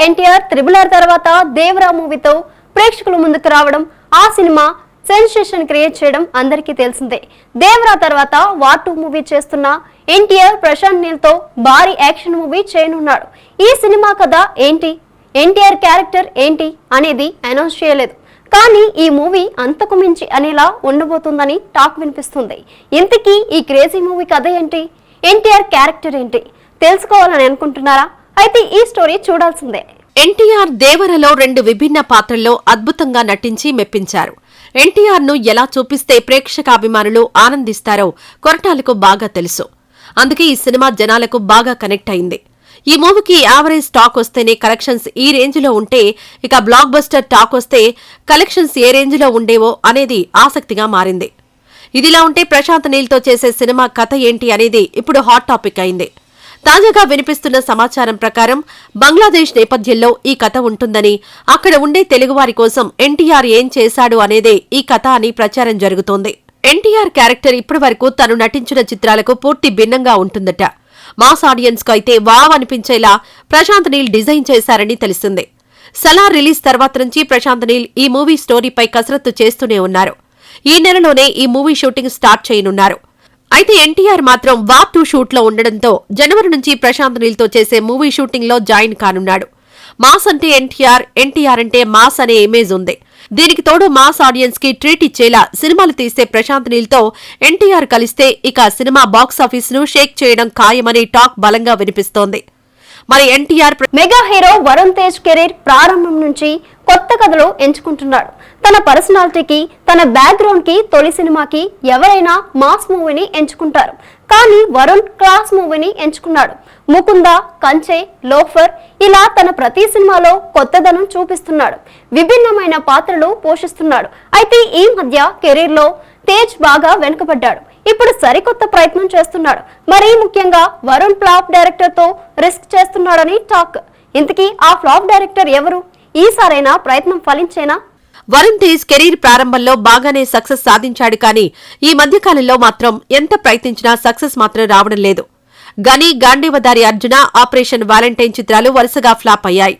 NTR triple తర్వాత దేవరా మూవీతో ప్రేక్షకుల ముందుకు రావడం, ఆ సినిమా సెన్సేషన్ క్రియేట్ చేయడం అందరికీ తెలిసిందే. దేవరా తర్వాత వార్ 2 మూవీ చేస్తున్న ఎన్టీఆర్ ప్రశాంత్ నీల్ తో భారీ యాక్షన్ మూవీ చేయనున్నాడు. ఈ సినిమా కథ ఏంటి, ఎన్టీఆర్ క్యారెక్టర్ ఏంటి అనేది అనౌన్స్ చేయలేదు. కానీ ఈ మూవీ అంతకు మించి అనేలా ఉండబోతుందని టాక్ వినిపిస్తుంది. ఇంతకీ ఈ క్రేజీ మూవీ కథ ఏంటి, ఎన్టీఆర్ క్యారెక్టర్ ఏంటి తెలుసుకోవాలని అనుకుంటున్నారా? అయితే ఈ స్టోరీ చూడాల్సిందే. ఎన్టీఆర్ దేవరలో 2 విభిన్న పాత్రల్లో అద్భుతంగా నటించి మెప్పించారు. ఎన్టీఆర్ ను ఎలా చూపిస్తే ప్రేక్షకాభిమానులు ఆనందిస్తారో కొరటాలకు బాగా తెలుసు. అందుకే ఈ సినిమా జనాలకు బాగా కనెక్ట్ అయింది. ఈ మూవీకి యావరేజ్ టాక్ వస్తేనే కలెక్షన్స్ ఈ రేంజ్ లో ఉంటే, ఇక బ్లాక్ బస్టర్ టాక్ వస్తే కలెక్షన్స్ ఏ రేంజ్ లో ఉండేవో అనేది ఆసక్తిగా మారింది. ఇదిలా ఉంటే ప్రశాంత్ నీల్ తో చేసే సినిమా కథ ఏంటి అనేది ఇప్పుడు హాట్ టాపిక్ అయింది. తాజాగా వినిపిస్తున్న సమాచారం ప్రకారం బంగ్లాదేశ్ నేపథ్యంలో ఈ కథ ఉంటుందని, అక్కడ ఉండే తెలుగువారి కోసం ఎన్టీఆర్ ఏం చేశాడు అనేదే ఈ కథ అని ప్రచారం జరుగుతోంది. ఎన్టీఆర్ క్యారెక్టర్ ఇప్పటివరకు తను నటించిన చిత్రాలకు పూర్తి భిన్నంగా ఉంటుందట. మాస్ ఆడియన్స్ కు అయితే వావ్ అనిపించేలా ప్రశాంత్ నీల్ డిజైన్ చేశారని తెలిసింది. సలార్ రిలీజ్ తర్వాత నుంచి ప్రశాంత్ నీల్ ఈ మూవీ స్టోరీపై కసరత్తు చేస్తూనే ఉన్నారు. ఈ నెలలోనే ఈ మూవీ షూటింగ్ స్టార్ట్ చేయనున్నారు. అయితే ఎన్టీఆర్ మాత్రం వార్ 2 షూట్ లో ఉండడంతో జనవరి నుంచి ప్రశాంత్ నీల్ తో చేసే మూవీ షూటింగ్ లో జాయిన్ కానున్నాడు. మాస్ అంటే ఎన్టీఆర్, ఎన్టీఆర్ అంటే మాస్ అనే ఇమేజ్ ఉంది. దీనికి తోడు మాస్ ఆడియన్స్ కి ట్రీట్ ఇచ్చేలా సినిమాలు తీసే ప్రశాంత్ నీల్ తో ఎన్టీఆర్ కలిస్తే ఇక సినిమా బాక్సాఫీస్ ను షేక్ చేయడం ఖాయమనే టాక్ బలంగా వినిపిస్తోంది. మరి NTR mega hero Varun Tej career ప్రారంభం నుంచి కొత్త కథలు ఎంచుకుంటున్నాడు. తన పర్సనాలిటీకి, తన బ్యాక్గ్రౌండ్ కి తొలి సినిమాకి ఎవరైనా మాస్ మూవీని ఎంచుకుంటారు. కానీ వరుణ్ క్లాస్ మూవీని ఎంచుకున్నాడు. ముకుంద, కంచె, లోఫర్ ఇలా తన ప్రతి సినిమాలో కొత్తదనం చూపిస్తున్నాడు. విభిన్నమైన పాత్రలు పోషిస్తున్నాడు. అయితే ఈ మధ్య కెరీర్ లో తేజ్ బాగా వెనుకబడ్డాడు. ఇప్పుడు సరికొత్త ప్రయత్నం చేస్తున్నాడు. మరీ ముఖ్యంగా వరుణ్ ఫ్లాప్ డైరెక్టర్ తో రిస్క్ చేస్తున్నాడని టాక్. ఇంతకీ ఆ ఫ్లాప్ డైరెక్టర్ ఎవరు? ఈసారైనా ప్రయత్నం ఫలించేనా? వరుణ్ తేజ్ కెరీర్ ప్రారంభంలో బాగానే సక్సెస్ సాధించాడు. కానీ ఈ మధ్యకాలంలో మాత్రం ఎంత ప్రయత్నించినా సక్సెస్ మాత్రం రావడం లేదు. గని, గాంధీవదారి అర్జున, ఆపరేషన్ వాలంటైన్ చిత్రాలు వరుసగా ఫ్లాప్ అయ్యాయి.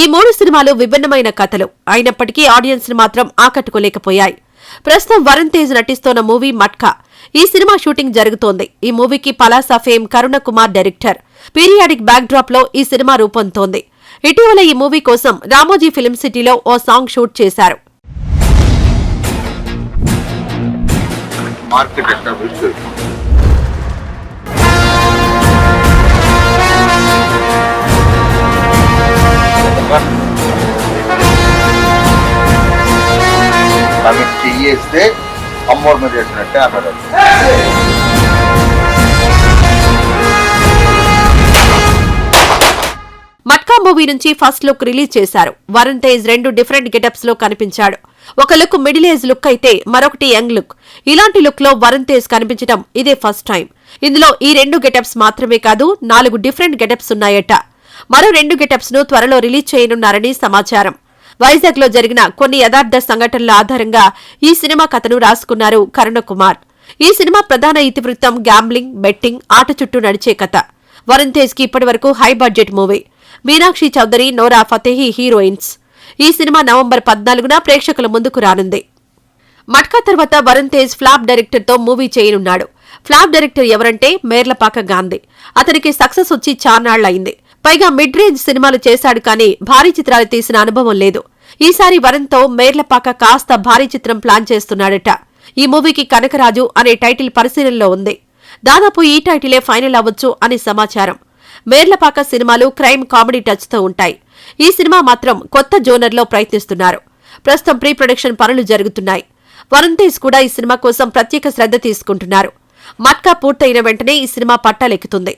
ఈ 3 సినిమాలు విభిన్నమైన కథలు అయినప్పటికీ ఆడియన్స్ ను మాత్రం ఆకట్టుకోలేకపోయాయి. ప్రస్తుతం వరుణ్ తేజ్ నటిస్తోన్న మూవీ మట్కా. ఈ సినిమా షూటింగ్ జరుగుతోంది. ఈ మూవీకి Palasa fame Karuna Kumar director. Periodic backdrop లో ఈ సినిమా రూపొందుతోంది. ఇటీవల ఈ మూవీ కోసం రామోజీ ఫిల్మ్ సిటీలో ఓ సాంగ్ షూట్ చేశారు. చేస్తే అమ్మోర్ మీద చేసినట్టే అన్నాడు. మట్కా మూవీ నుంచి ఫస్ట్ లుక్ రిలీజ్ చేశారు. వరుణ్ తేజ్ 2 డిఫరెంట్ గెటప్స్ లో కనిపించాడు. ఒక లుక్ మిడిల్ ఏజ్ లుక్ అయితే మరొకటి యంగ్ లుక్. ఇలాంటి లుక్ లో వరుణ్ తేజ్ కనిపించడం ఇదే ఫస్ట్ టైం. ఇందులో ఈ 2 గెటప్స్ మాత్రమే కాదు, 4 డిఫరెంట్ గెటప్స్ ఉన్నాయట. మరో 2 గెటప్స్ ను త్వరలో రిలీజ్ చేయనున్నారని సమాచారం. వైజాగ్ లో జరిగిన కొన్ని యథార్థ సంఘటనల ఆధారంగా ఈ సినిమా కథను రాసుకున్నారు కరుణ కుమార్. ఈ సినిమా ప్రధాన ఇతివృత్తం గ్యాంబ్లింగ్, బెట్టింగ్, ఆట చుట్టూ నడిచే కథ. వరుణ్ తేజ్ కి ఇప్పటివరకు high budget movie. Meenakshi Chaudhary, Nora Fatehi heroines. ఈ సినిమా నవంబర్ 14న ప్రేక్షకుల ముందుకు రానుంది. మట్కా తర్వాత వరుణ్ తేజ్ ఫ్లాప్ డైరెక్టర్ తో మూవీ చేయనున్నాడు. ఫ్లాప్ డైరెక్టర్ ఎవరంటే మేర్లపాక గాంధీ. అతనికి సక్సెస్ వచ్చి చాన్నాళ్లయింది. పైగా మిడ్ రేంజ్ సినిమాలు చేశాడు కానీ భారీ చిత్రాలు తీసిన అనుభవం లేదు. ఈసారి వరుణ్ తో మేర్లపాక కాస్త భారీ చిత్రం ప్లాన్ చేస్తున్నాడట. ఈ మూవీకి కనకరాజు అనే టైటిల్ పరిశీలనలో ఉంది. దాదాపు ఈ టైటిలే ఫైనల్ అవ్వచ్చు అని సమాచారం. మేర్లపాక సినిమాలు క్రైమ్, కామెడీ టచ్ తో ఉంటాయి. ఈ సినిమా మాత్రం కొత్త జోనర్లో ప్రయత్నిస్తున్నారు. ప్రస్తుతం ప్రీ ప్రొడక్షన్ పనులు జరుగుతున్నాయి. వరుణ్ తేజ్ కూడా ఈ సినిమా కోసం ప్రత్యేక శ్రద్ధ తీసుకుంటున్నారు. మట్కా పూర్తయిన వెంటనే ఈ సినిమా పట్టాలెక్కుతుంది.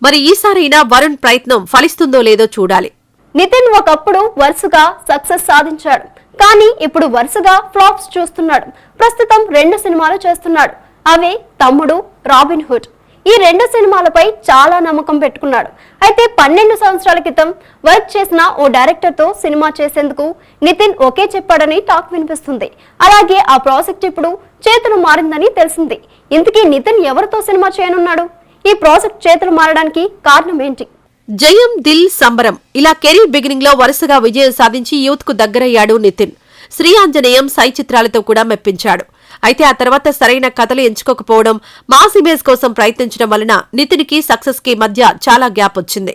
మరి ఈసారైనా వరుణ్ ప్రయత్నం ఫలిస్తుందో లేదో చూడాలి. నితిన్ ఒకప్పుడు వరుసగా సక్సెస్ సాధించాడు. కానీ ఇప్పుడు వరుసగా ఫ్లాప్స్ చూస్తున్నాడు. ప్రస్తుతం 2 సినిమాలు చేస్తున్నాడు. అవే తమ్ముడు, రాబిన్ హుడ్. ఈ 2 సినిమాలపై చాలా నమ్మకం పెట్టుకున్నాడు. అయితే 12 సంవత్సరాల క్రితం వర్క్ చేసిన ఓ డైరెక్టర్ తో సినిమా చేసేందుకు నితిన్ ఓకే చెప్పాడని టాక్ వినిపిస్తుంది. అలాగే ఆ ప్రాజెక్ట్ ఇప్పుడు చేతులు మారిందని తెలిసింది. ఇంతకీ నితిన్ ఎవరితో సినిమా చేయనున్నాడు? ఈ ప్రాజెక్ట్ చేతులు మారడానికి కారణం ఏంటి? జయం, దిల్, సంబరం ఇలా కెరీర్ బిగినింగ్ లో వరుసగా విజయం సాధించి యూత్ కు దగ్గరయ్యాడు నితిన్. శ్రీ ఆంజనేయం, సై చిత్రాలతో కూడా మెప్పించాడు. అయితే ఆ తర్వాత సరైన కథలు ఎంచుకోకపోవడం, మాస్ ఇమేజ్ కోసం ప్రయత్నించడం వలన నితిన్ కి సక్సెస్ కి మధ్య చాలా గ్యాప్ వచ్చింది.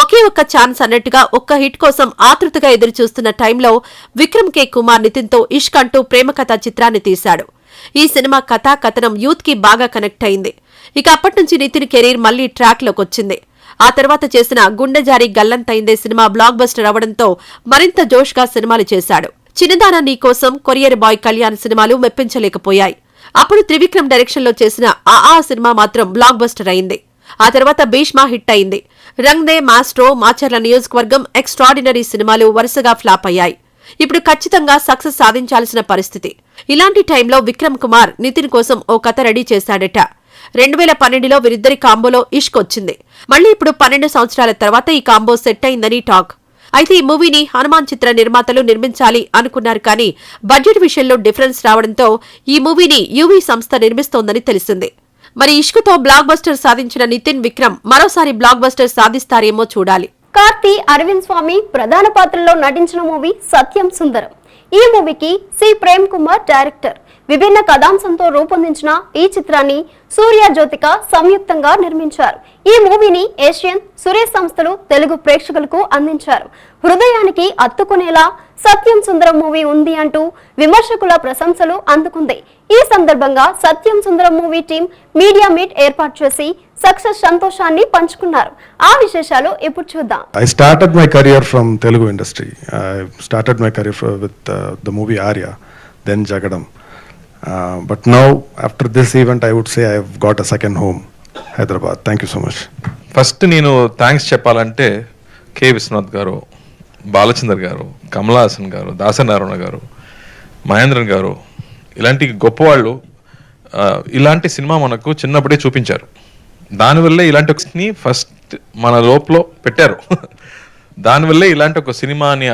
ఒకే ఒక్క ఛాన్స్ అన్నట్టుగా ఒక్క హిట్ కోసం ఆతృతగా ఎదురుచూస్తున్న టైంలో విక్రమ్ కే కుమార్ నితిన్ తో ఇష్క్ అంటూ ప్రేమ కథా చిత్రాన్ని తీశాడు. ఈ సినిమా కథా కథనం యూత్ కి బాగా కనెక్ట్ అయింది. ఇక అప్పటి నుంచి నితిన్ కెరీర్ మళ్లీ ట్రాక్ లోకొచ్చింది. ఆ తర్వాత చేసిన గుండెజారి గల్లంతైందే సినిమా బ్లాక్ బస్టర్ అవడంతో మరింత జోష్గా సినిమాలు చేశాడు. చిన్నదాన నీ కోసం, కొరియర్ బాయ్ కళ్యాణ్ సినిమాలు మెప్పించలేకపోయాయి. అప్పుడు త్రివిక్రమ్ డైరెక్షన్ లో చేసిన ఆ సినిమా మాత్రం బ్లాక్ బస్టర్ అయింది. ఆ తర్వాత భీష్మ హిట్ అయింది. రంగ్ దే, మాస్ట్రో, మాచర్ల నియోజకవర్గం, ఎక్స్ట్రాడినరీ సినిమాలు వరుసగా ఫ్లాప్ అయ్యాయి. ఇప్పుడు ఖచ్చితంగా సక్సెస్ సాధించాల్సిన పరిస్థితి. ఇలాంటి టైంలో విక్రమ్ కుమార్ నితిన్ కోసం ఓ కథ రెడీ చేశాడట. 2012లో వీరిద్దరి కాంబోలో ఇష్క్ వచ్చింది. మళ్లీ ఇప్పుడు 12 సంవత్సరాల తర్వాత ఈ కాంబో సెట్ అయిందని టాక్. అయితే ఈ మూవీని హనుమాన్ చిత్ర నిర్మాతలు నిర్మించాలి అనుకున్నారు, కానీ బడ్జెట్ విషయంలో డిఫరెన్స్ రావడంతో ఈ మూవీని యూవీ సంస్థ నిర్మిస్తోందని తెలిసింది. మరి ఇష్క్తో బ్లాక్ బస్టర్ సాధించిన నితిన్, విక్రమ్ మరోసారి బ్లాక్ బస్టర్ సాధిస్తారేమో చూడాలి. కార్తీ, అరవింద్ స్వామి ప్రధాన పాత్రలో నటించిన మూవీ సత్యం సుందరం. ఈ మూవీకి సి ప్రేమ్ కుమార్ డైరెక్టర్. విభిన్న కథాంశంతో రూపొందించిన ఈ చిత్రాన్ని సూర్య, జ్యోతిక సంయుక్తంగా నిర్మించారు. ఈ మూవీని ఏషియన్, సురేష్ సంస్థలు తెలుగు ప్రేక్షకులకు అందించారు. హృదయానికి అత్తుకునేలా సత్యం సుందరం మూవీ ఉంది అంటూ విమర్శకుల ప్రశంసలు అందుకుంది. ఈ సందర్భంగా సత్యం సుందరం మూవీ టీం మీడియా మీట్ ఏర్పాటు చేసి సక్సెస్ సంతోషాన్ని పంచుకున్నారు. ఆ విశేషాలు ఇప్పుడు చూద్దాం. I started my career from Telugu industry. I started my career with the movie Arya, then Jagadam. But now, after this event, I would say I have got a second home, Hyderabad. Thank you so much. First నేను thanks చెప్పాలంటే K Vishwanath గారు, బాలచందర్ గారు, కమలా హాసన్ గారు, దాసనారాయణ గారు, మహేంద్రన్ గారు, ఇలాంటి గొప్పవాళ్ళు ఇలాంటి సినిమా మనకు చిన్నప్పుడే చూపించారు. దానివల్లే ఇలాంటి ఒక ఫస్ట్ మన లోపల పెట్టారు. దానివల్లే ఇలాంటి ఒక సినిమాని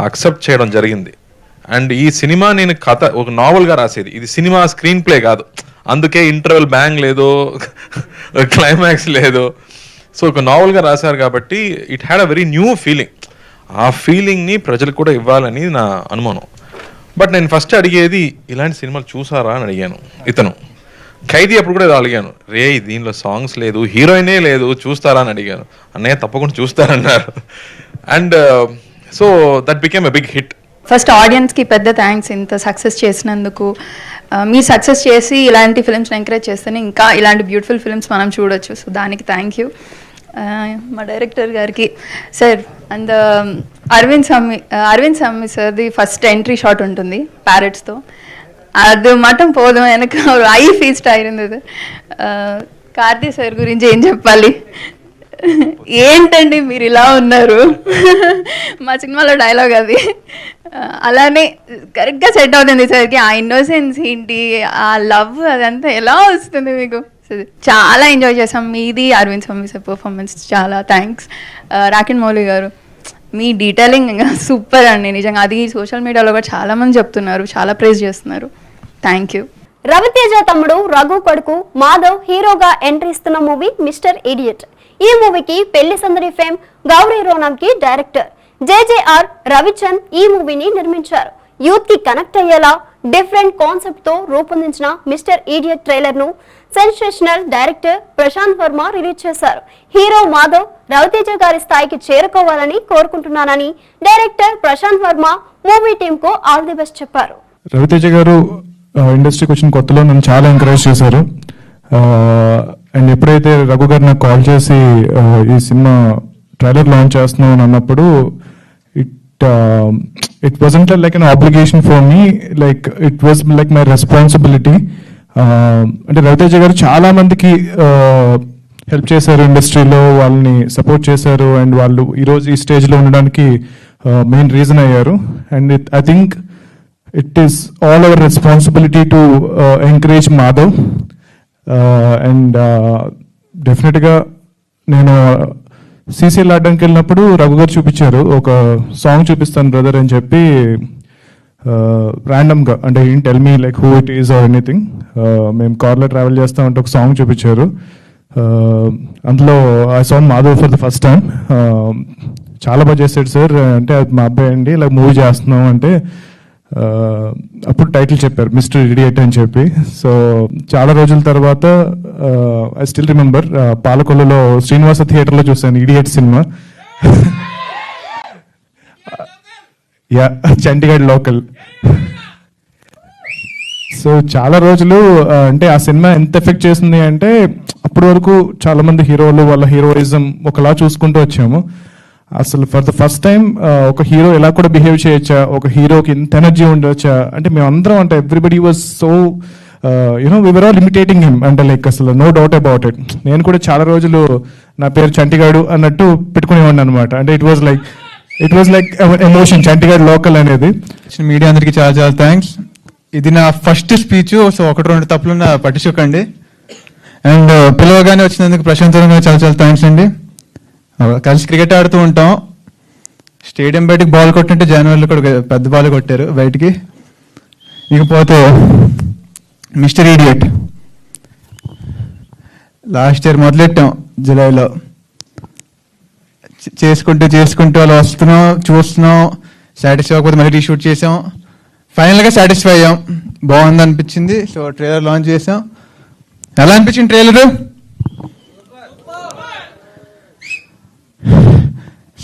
అక్సెప్ట్ చేయడం జరిగింది. అండ్ ఈ సినిమా నేను కథ ఒక నావల్గా రాసేది, ఇది సినిమా స్క్రీన్ ప్లే కాదు. అందుకే ఇంటర్వెల్ బ్యాంగ్ లేదు, క్లైమాక్స్ లేదు. సో ఒక నావల్గా రాశారు కాబట్టి it had a very new feeling. ఆ ఫీలింగ్ని ప్రజలకు కూడా ఇవ్వాలని నా అనుమానం. బట్ నేను ఫస్ట్ అడిగేది ఇలాంటి సినిమాలు చూసారా అని అడిగాను. ఇతను ఖైదీ అప్పుడు కూడా అడిగాను, రే దీనిలో సాంగ్స్ లేదు, హీరోయినే లేదు, చూస్తారా అని అడిగాను. అన్నయ్య తప్పకుండా చూస్తారన్నారు. And so that became a big hit. First ఆడియన్స్కి పెద్ద థ్యాంక్స్ ఇంత సక్సెస్ చేసినందుకు. మీరు సక్సెస్ చేసి ఇలాంటి ఫిల్మ్స్ని ఎంకరేజ్ చేస్తేనే ఇంకా ఇలాంటి బ్యూటిఫుల్ ఫిల్మ్స్ మనం చూడొచ్చు. సో దానికి థ్యాంక్ యూ. మా డైరెక్టర్ గారికి సార్ అండ్ అరవింద్ స్వామి సార్ది ఫస్ట్ ఎంట్రీ షాట్ ఉంటుంది ప్యారెట్స్తో. అది మటం పోదాం వెనక ఐ ఫీస్ట్ అయింది. కార్తీ సార్ గురించి ఏం చెప్పాలి, ఏంటండి మీరు ఇలా ఉన్నారు, మా సినిమాలో డైలాగ్ అది. అలానే కరెక్ట్గా సెట్ అవుతుంది సార్కి. ఆ ఇన్నోసెన్స్ ఏంటి, ఆ లవ్ అదంతా ఎలా వస్తుంది మీకు. చాలా ఎంజాయ్ చేసాం. మీది అరవింద్ స్వామి సార్ పర్ఫార్మెన్స్ చాలా థ్యాంక్స్. రాకెన్ మౌలి గారు మీ డీటెయిలింగ్ సూపర్ అండి నిజంగా. అది సోషల్ మీడియాలో కూడా చాలామంది చెప్తున్నారు, చాలా ప్రైజ్ చేస్తున్నారు. Thank you. రవితేజ తమ్ముడు రఘు కొడుకు మాధవ్ హీరోగా ఎంట్రీ ఇస్తున్న మూవీ మిస్టర్ ఇడియట్. ఈ మూవీకి పెళ్లి సందడి fame Gauri Ronanki director. JJR Ravichand ఈ మూవీని నిర్మించారు. యూత్ కి కనెక్ట్ అయ్యేలా డిఫరెంట్ కాన్సెప్ట్ తో రూపొందించిన మిస్టర్ ఇడియట్ ట్రైలర్ ను sensational director Prashanth Varma release చేశారు. హీరో మాధవ్ రవితేజ గారి స్థాయికి చేరుకోవాలని కోరుకుంటున్నానని director Prashanth Varma movie team కు ఆల్ ది బెస్ట్ చెప్పారు. రవితేజ గారు ఇండస్ట్రీకి వచ్చిన కొత్తలో నన్ను చాలా ఎంకరేజ్ చేశారు. అండ్ ఎప్పుడైతే రఘు గారు నాకు కాల్ చేసి ఈ సినిమా ట్రైలర్ లాంచ్ చేస్తున్నాం అని అన్నప్పుడు it wasn't like an obligation for me, like it was like my responsibility. అంటే రవితేజ గారు చాలా మందికి హెల్ప్ చేశారు, ఇండస్ట్రీలో వాళ్ళని సపోర్ట్ చేశారు. అండ్ వాళ్ళు ఈరోజు ఈ స్టేజ్లో ఉండడానికి మెయిన్ రీజన్ అయ్యారు. And I think it is all our responsibility to encourage Madhav. And డెఫినెట్గా నేను సీసీఎల్ ఆడడానికి వెళ్ళినప్పుడు రఘు గారు చూపించారు, ఒక సాంగ్ చూపిస్తాను బ్రదర్ అని చెప్పి ర్యాండమ్గా, అంటే ఏం tell me like who it is or anything. మేము కార్లో ట్రావెల్ చేస్తామంటే ఒక సాంగ్ చూపించారు. అందులో I saw Madhav for the first time. చాలా బాగా చేశాడు సార్. అంటే అది మా అబ్బాయి అండి ఇలా మూవీ చేస్తున్నాం అంటే అప్పుడు టైటిల్ చెప్పారు మిస్టర్ ఇడియట్ అని చెప్పి. సో చాలా రోజుల తర్వాత ఐ స్టిల్ రిమెంబర్ పాలకొల్లులో శ్రీనివాస థియేటర్లో చూశాను idiot cinema. Yeah, Chandigarh local. So చాలా రోజులు అంటే ఆ సినిమా ఎంత ఎఫెక్ట్ చేసింది అంటే అప్పటి వరకు చాలా మంది హీరోలు వాళ్ళ హీరోయిజం ఒకలా చూసుకుంటూ వచ్చాము. అసలు ఫర్ ద ఫస్ట్ టైం ఒక హీరో ఎలా కూడా బిహేవ్ చేయొచ్చా, ఒక హీరోకి ఇంత ఎనర్జీ ఉండొచ్చా అంటే మేమందరం అంటే everybody was so you know we were all imitating him అంటే లైక్ అసలు నో డౌట్ అబౌట్ ఇట్. నేను కూడా చాలా రోజులు నా పేరు చంటిగాడు అన్నట్టు పెట్టుకునేవాడిని అనమాట. అంటే ఇట్ వాజ్ లైక్ ఎమోషన్ చంటిగాడ్ లోకల్ అనేది. మీడియా అందరికీ చాలా చాలా థ్యాంక్స్. ఇది నా ఫస్ట్ స్పీచ్, సో 1-2 తప్పులు పట్టించుకోకండి. అండ్ పిలవగానే వచ్చినందుకు ప్రశాంత్ చాలా చాలా థ్యాంక్స్ అండి. కలిసి క్రికెట్ ఆడుతూ ఉంటాం. స్టేడియం బయటకు బాల్ కొట్టినట్టు జనవరిలో కూడా పెద్ద బాల్ కొట్టారు బయటికి. ఇకపోతే మిస్టర్ ఇడియట్ లాస్ట్ ఇయర్ మొదలెట్టాం జూలైలో. చేసుకుంటూ అలా వస్తున్నాం, చూస్తున్నాం, సాటిస్ఫై అవ్వకపోతే మళ్ళీ రీషూట్ చేసాం. ఫైనల్గా సాటిస్ఫై అయ్యాం, బాగుంది అనిపించింది. సో ట్రైలర్ లాంచ్ చేసాం. ఎలా అనిపించింది ట్రైలరు?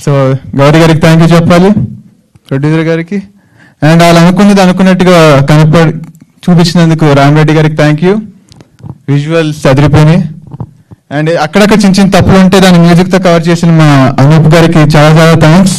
సో గౌరీ గారికి థ్యాంక్ యూ చెప్పాలి, ప్రొడ్యూసర్ గారికి. అండ్ వాళ్ళు అనుకున్నట్టుగా చూపించినందుకు రామరెడ్డి గారికి థ్యాంక్ యూ. విజువల్స్ అదిరిపోయినాయి. అండ్ అక్కడక్కడ చిన్న చిన్న తప్పులు ఉంటే దాన్ని మ్యూజిక్తో కవర్ చేసిన మా అనూప్ గారికి చాలా చాలా థ్యాంక్స్.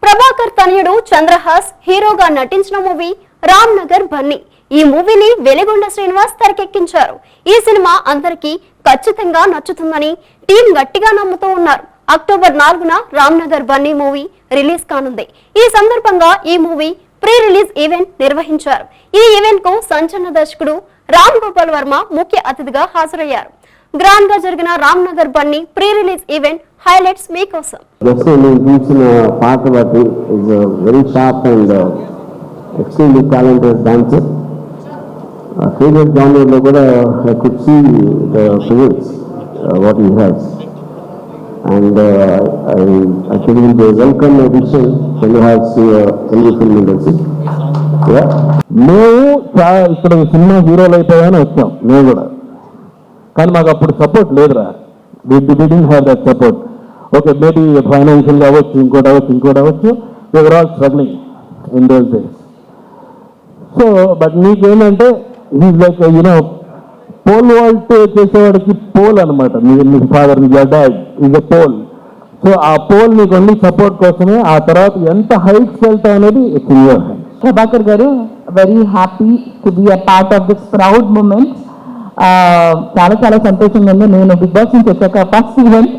ప్రభాకర్ తనయుడు చంద్రహాస్ హీరోగా నటించిన మూవీ రామ్ నగర్ బన్నీ. ఈ మూవీని వెలిగొండ శ్రీనివాస్ తెరకెక్కించారు. ఈ సినిమా అందరికీ ఖచ్చితంగా నచ్చుతుందని టీం గట్టిగా నమ్ముతూ ఉన్నారు. అక్టోబర్ 4న రామ్ నగర్ బన్నీ మూవీ రిలీజ్ కానుంది. ఈ సందర్భంగా ఈ మూవీ ప్రీ రిలీజ్ ఈవెంట్ నిర్వహించారు. ఈ ఈవెంట్ కు సంచలన దర్శకుడు రామ్ గోపాల్ వర్మ ముఖ్య అతిథిగా హాజరయ్యారు. గ్రాండ్ గా జరిగిన Ram Nagar Bunny pre release event highlights మీకోసం. చూసిన పాట బట్టి is very sharp and extremely talented dancer. Favourite genre లో కూడా I could see the figures what he has and I think it is welcome addition Chandrahas Telugu film industry. మేము ఇక్కడ సినిమా హీరోలు అయిపోయాని వచ్చాం మేము కూడా, కానీ మాకు అప్పుడు సపోర్ట్ లేదురా. We didn't have that support. Okay, maybe ఫైనాన్షియల్గా అవ్వచ్చు, ఇంకోటి అవ్వచ్చు. We were all struggling in those days. So but నీకేంటంటే is like you know pole vault చేసేవాడికి పోల్ అనమాట. మీ ఫాదర్, మీ dad is a pole. So ఆ పోల్ మీకు ఓన్లీ సపోర్ట్ కోసమే. ఆ తర్వాత ఎంత హైట్స్ వెళ్తా అనేది it's in your hand. Prabhakar garu, very happy to be a part of this proud moment. చాలా సంతోషంగా ఉంది. నేను బిగ్ బాస్ నుంచి వచ్చాక ఫస్ట్ ఈవెంట్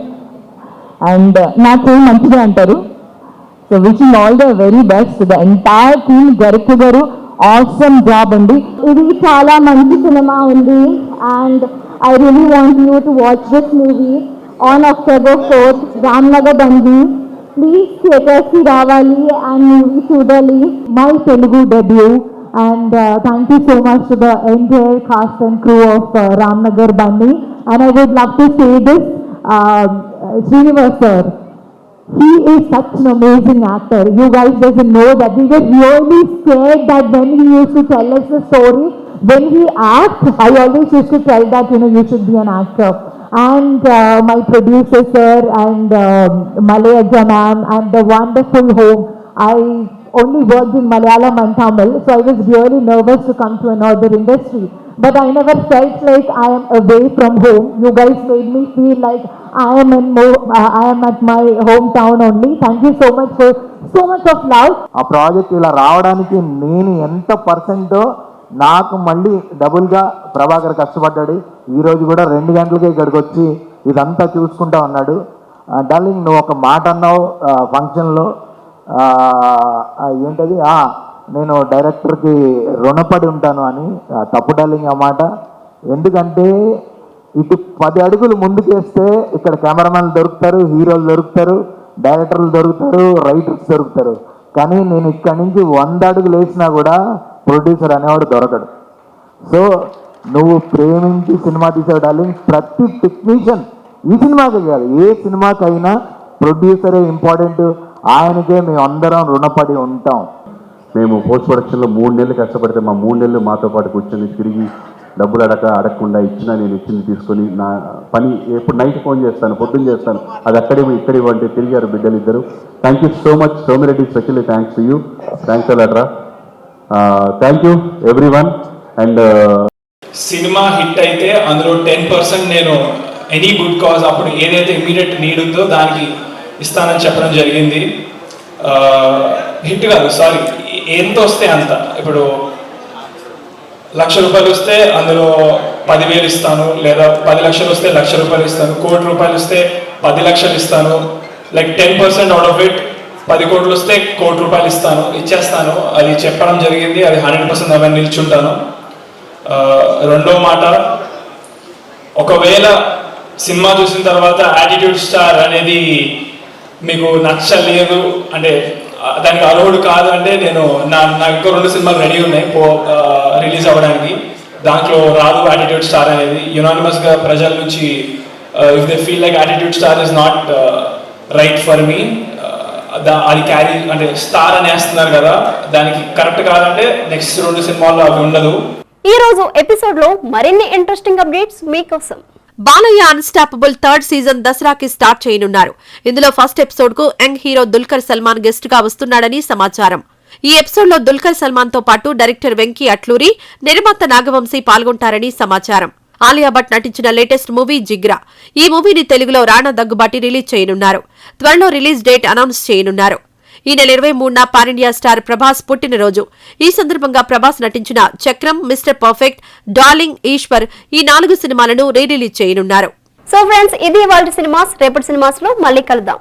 అండ్ నాకు మంచిగా అంటారు. So wishing all the very best the entire team. గరుకు గారు ఆసమ్ జాబ్ అండి. ఇది చాలా మంచి సినిమా ఉంది and I really want you to watch this movie on October 4th, Ramnagar Bandi. Please theatres రావాలి and movie చూడాలి. My Telugu debut and thank you so much to the entire cast and crew of Ramnagar Bunny. And I would love to say this, Srinivas sir, he is such an amazing actor. You guys doesn't know that. We were really scared that when he used to tell us the story, when he acts, I always used to tell that you should be an actor. And my producer sir and Malayaja ma'am and the wonderful home. I only worked in Malayalam and Tamil, so I was really nervous to come to another industry. But I never felt like I am away from home. You guys made me feel like I am at my hometown only. Thank you so much for so much of love. ఆ project ఇలా రావడానికి నేను ఎంత పర్సెంటో నాకు మళ్ళీ డబుల్గా ప్రభాకర్ కష్టపడ్డాడు. ఈరోజు కూడా 2 గంటలకే ఇక్కడికి వచ్చి ఇదంతా చూసుకుంటా ఉన్నాడు. డార్లింగ్, నువ్వు ఒక మాట అన్నావు ఫంక్షన్లో, ఏంటది, నేను డైరెక్టర్కి రుణపడి ఉంటాను అని. తప్పు డార్లింగ్ ఆ మాట. ఎందుకంటే ఇటు 10 అడుగులు ముందుకేస్తే ఇక్కడ కెమెరామెన్లు దొరుకుతారు, హీరోలు దొరుకుతారు, డైరెక్టర్లు దొరుకుతారు, రైటర్స్ దొరుకుతారు. కానీ నేను ఇక్కడి నుంచి 100 అడుగులు వేసినా కూడా ప్రొడ్యూసర్ అనేవాడు దొరకడు. సో నువ్వు ప్రేమించి సినిమా తీసావు డార్లింగ్. ప్రతి టెక్నీషియన్ ఈ సినిమాకి కాదు, ఏ సినిమాకైనా ప్రొడ్యూసరే ఇంపార్టెంట్. ఆయనకే మేము అందరం రుణపడి ఉంటాం. మేము పోస్ట్ ప్రొడక్షన్లో 3 నెలలు కష్టపడితే మా 3 నెలలు మాతో పాటు కూర్చొని తిరిగి డబ్బులు అడగకుండా ఇచ్చినా నేను ఇచ్చింది తీసుకొని నా పని ఎప్పుడు నైట్ ఫోన్ చేస్తాను, పొద్దున్న చేస్తాను, అది అక్కడే ఇక్కడ ఇవ్వంటే తిరిగారు బిడ్డలు ఇద్దరు. Thank you so much Somireddy, specially thanks to you. Thanks అలాట్రా. Thank you everyone. అండ్ సినిమా హిట్ అయితే అందులో 10% నేను ఎనీ గుడ్ కాజ్ అప్పుడు ఏదైతే ఇమీడియట్ నీడ్ ఉందో దానికి ఇస్తానని చెప్పడం జరిగింది. హిట్ కాదు, సారీ, ఎంత వస్తే అంత. ఇప్పుడు ₹1,00,000 వస్తే అందులో 10,000 ఇస్తాను, లేదా 10 లక్షలు వస్తే ₹1,00,000 ఇస్తాను, ₹1,00,00,000 వస్తే 10 లక్షలు ఇస్తాను. లైక్ 10% అవుట్ ఆఫ్ ఇట్ 10 కోట్లు వస్తే ₹1,00,00,000 ఇస్తాను, ఇచ్చేస్తాను. అది చెప్పడం జరిగింది, అది 100% అవన్నీ నిల్చుంటాను. రెండో మాట, ఒకవేళ సినిమా చూసిన తర్వాత యాటిట్యూడ్ స్టార్ అనేది మీకు నచ్చలేదు అంటే దానికి అలౌడ్ కాదు అంటే నాకు ఇంకో 2 సినిమాలు రెడీ ఉన్నాయి రిలీజ్ అవ్వడానికి. దాంట్లో రాదు యాటిట్యూడ్ స్టార్ అనేది. యునానిమస్గా ప్రజల నుంచి if they feel like attitude star is not right for me, అది క్యారీ అంటే స్టార్ అని వేస్తున్నారు కదా, దానికి కరెక్ట్ కాదంటే నెక్స్ట్ 2 సినిమాల్లో అవి ఉండదు. ఈ రోజు ఎపిసోడ్ లో మరిన్ని ఇంట్రెస్టింగ్ అప్డేట్స్ మీకోసం. బాలయ్య అన్స్టాపబుల్ 3rd సీజన్ దసరాకి స్టార్ట్ చేయనున్నారు. ఇందులో ఫస్ట్ ఎపిసోడ్ కు young hero Dulquer Salman guest గా వస్తున్నాడని సమాచారం. ఈ ఎపిసోడ్ లో దుల్కర్ సల్మాన్ తో పాటు డైరెక్టర్ వెంకీ అట్లూరి, నిర్మాత నాగవంశీ పాల్గొంటారని సమాచారం. ఆలియా భట్ నటించిన లేటెస్ట్ మూవీ జిగ్రా. ఈ మూవీని తెలుగులో రాణా దగ్గుబాటి రిలీజ్ చేయనున్నారు. త్వరలో రిలీజ్ డేట్ అనౌన్స్ చేయనున్నారు. ఈ నెల 23న పాన్ ఇండియా స్టార్ ప్రభాస్ పుట్టినరోజు. ఈ సందర్భంగా ప్రభాస్ నటించిన చక్రం, మిస్టర్ పర్ఫెక్ట్, డార్లింగ్, ఈశ్వర్ ఈ 4 సినిమాలను రీ రిలీజ్ చేయనున్నారు. సో ఫ్రెండ్స్, ఇది ఇవాల్టి సినిమాస్. రేపటి సినిమాస్ లో మళ్ళీ కలుద్దాం.